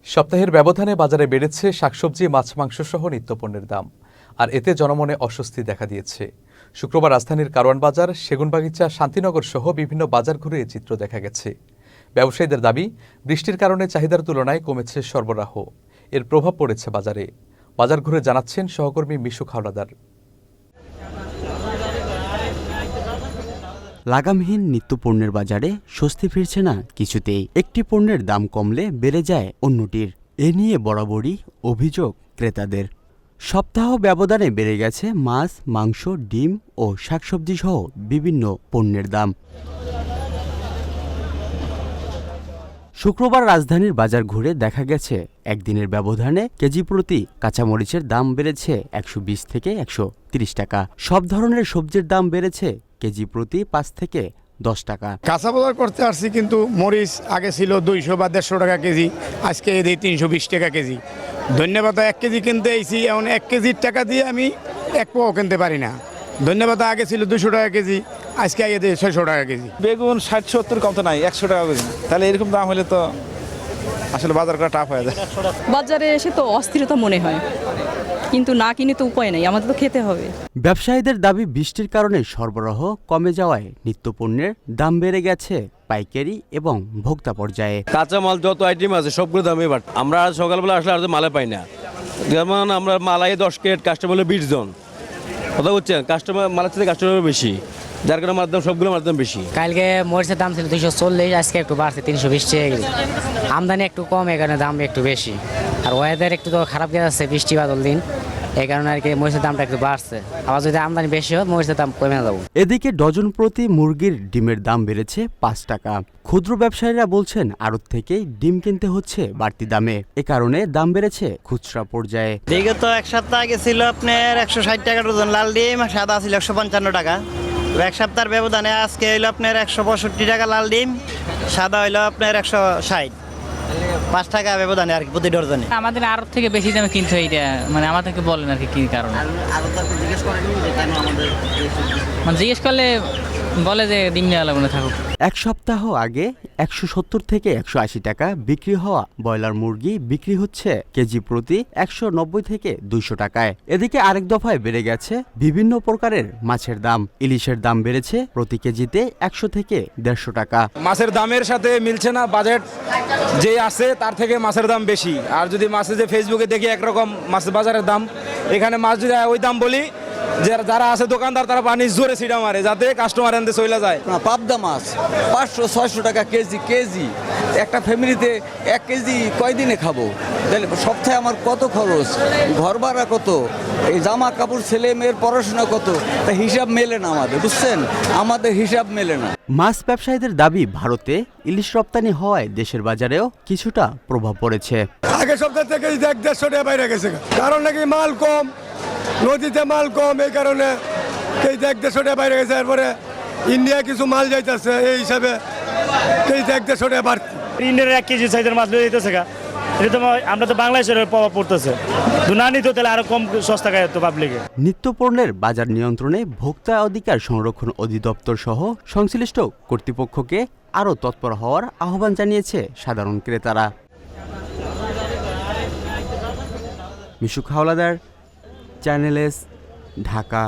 সপ্তাহের ব্যবধানে বাজারে বেড়েছে শাকসবজি, মাছ, মাংস সহ নিত্যপণ্যের দাম। আর এতে জনমনে অস্বস্তি দেখা দিয়েছে। শুক্রবার রাজধানীর কারওয়ান বাজার, সেগুনবাগিচা, শান্তিনগর সহ বিভিন্ন বাজার ঘুরে এ চিত্র দেখা গেছে। ব্যবসায়ীদের দাবি, বৃষ্টির কারণে চাহিদার তুলনায় কমেছে সরবরাহ। এর প্রভাব পড়েছে বাজারে। বাজার ঘুরে জানাচ্ছেন সহকর্মী মিশুক হাওলাদার। লাগামহীন নিত্যপণ্যের বাজারে স্বস্তি ফিরছে না কিছুতেই। একটি পণ্যের দাম কমলে বেড়ে যায় অন্যটির। এ নিয়ে বরাবরই অভিযোগ ক্রেতাদের। সপ্তাহ ব্যবধানে বেড়ে গেছে মাছ, মাংস, ডিম ও শাকসবজি সহ বিভিন্ন পণ্যের দাম। শুক্রবার রাজধানীর বাজার ঘুরে দেখা গেছে একদিনের ব্যবধানে কেজি প্রতি কাঁচামরিচের দাম বেড়েছে 120 থেকে 130 টাকা। সব ধরনের সবজির দাম বেড়েছে কেজি প্রতি 5 থেকে 10 টাকা। কাঁচা বাজার করতে আসছি, কিন্তু মরিচ আগে ছিল 200 বা 150 টাকা কেজি, আজকে এদের 320 টাকা কেজি। ধন্যবাদ 1 কেজি কিনতে এসেছি, এখন 1 কেজির টাকা দিয়ে আমি 1 পোয়াও কিনতে পারি না। ধন্যবাদ আগে ছিল 200 টাকা কেজি, আজকে এদের 600 টাকা কেজি। বেগুন 60-70 কম তো নাই, 100 টাকা কেজি। তাহলে এরকম দাম হলে তো আসলে বাজার করা টাফ হয়ে যায়। বাজারে এসে তো অস্থিরতা মনে হয়, কিন্তু না কিনে তো উপায় নাই, আমাদের তো খেতে হবে। ব্যবসায়ীদের দাবি, বৃষ্টির কারণে সরবরাহ কমে যাওয়ায় নিত্যপণ্যের দাম বেড়ে গেছে পাইকারি এবং ভোক্তা পর্যায়ে। কাঁচা মাল যত আইটেম আছে সবগুলো দামই বাট আমরা সকালবেলা আসলে আর মালে পাই না। যেমন আমরা মালাই 10 কেট, কাস্টমার হলো 20 জন। কথা বলছেন, কাস্টমার মালের থেকে কাস্টমার বেশি, যার কারণে মাধ্যম সবগুলো মাধ্যম বেশি। কালকে মরিচের দাম ছিল 240, আজকে একটু বাড়ছে 320 টাকা কেজি। আমদানি একটু কম, এই কারণে দাম একটু বেশি। আর ওয়েদার একটু তো খারাপ যাচ্ছে, বৃষ্টি বাদল দিন, এই কারণে আর কি মরিচের দামটা একটু বাড়ছে। আবার যদি আমদানি বেশি হয় মরিচের দাম কমে যাবে। এদিকে ডজন প্রতি মুরগির ডিমের দাম বেড়েছে 5 টাকা। ক্ষুদ্র ব্যবসায়ীরা বলছেন আড়ত থেকেই ডিম কিনতে হচ্ছে বাড়তি দামে। এ কারণে দাম বেড়েছে খুচরা পর্যায়ে। বিগত এক সপ্তাহ আগে ছিল আপনার 160 টাকা ডজন লাল ডিম, সাদা ছিল 155 টাকা। এক সপ্তাহের ব্যবধানে আজকে হইলো আপনার 165 টাকা লাল ডিম, সাদা হইলো আপনার 160। 5 টাকা ব্যবধানে আর কি প্রতি ডজনে। আমাদের আড়ত থেকে বেশি দামে কিনতে হয়, এটা মানে আমাদেরকে বলেন আর কি কারণ। মানে জিজ্ঞেস করলে বলে যে ডিম নেওয়া লাগবে না, থাকুক। এক সপ্তাহ আগে 170 থেকে 180 টাকা বিক্রি হওয়া ব্রয়লার মুরগি বিক্রি হচ্ছে কেজি প্রতি 190 থেকে 200 টাকায়। এদিকে আরেক দফায় বেড়ে গেছে বিভিন্ন প্রকারের মাছের দাম। ইলিশের দাম বেড়েছে প্রতি কেজিতে 100 থেকে 150 টাকা। মাছের দামের সাথে মিলছে না, বাজেট যে আছে তার থেকে মাছের দাম বেশি। আর যদি মাছে যে ফেসবুকে দেখি একরকম মাছের বাজারের দাম, এখানে মাছ যদি ওই দাম বলি, যারা আছে দোকানদার তারা পানি জোরে ছিটা মারে যাতে কাস্টমার আনতে চলে যায়। পাবদা মাছ 500-600 টাকা কেজি। একটা ফ্যামিলিতে 1 কেজি কয়দিনে খাবো? তাহলে সপ্তাহে আমার কত খরচ, ঘর ভাড়া কত, এই জামা কাপড়, ছেলে মেয়ের পড়াশোনা কত, তা হিসাব মেলে না আমাদের, বুঝছেন? আমাদের হিসাব মেলে না। মাছ ব্যবসায়ীদের দাবি, ভারতে ইলিশ রপ্তানি হওয়ায় দেশের বাজারেও কিছুটা প্রভাব পড়েছে। আগে সপ্তাহ থেকে 150 টাকা বাইরে গেছে, কারণ নাকি মাল কম, নদীতে মাল কম, এই কারণে এই 150 টাকা বাইরে গেছে। এরপরে ইন্ডিয়া কিছু মাল যাইতেছে, এই হিসাবে এই 150 টাকা বাড়তি। ইন্ডিয়ার 1 কেজি সাইজের মাছ লয়ে যেতেছে গা, এটা তো আমরা তো বাংলাদেশের প্রভাব পড়তেছে। না নিত তাহলে আরো কম সস্তা খায় তো পাবলিকে। নিত্যপণ্যের বাজার নিয়ন্ত্রণে ভোক্তা অধিকার সংরক্ষণ অধিদপ্তর সহ সংশ্লিষ্ট কর্তৃপক্ষকে আরও তৎপর হওয়ার আহ্বান জানিয়েছে সাধারণ ক্রেতারা। মিশুক হাওলাদার, চ্যানেল এস, ঢাকা।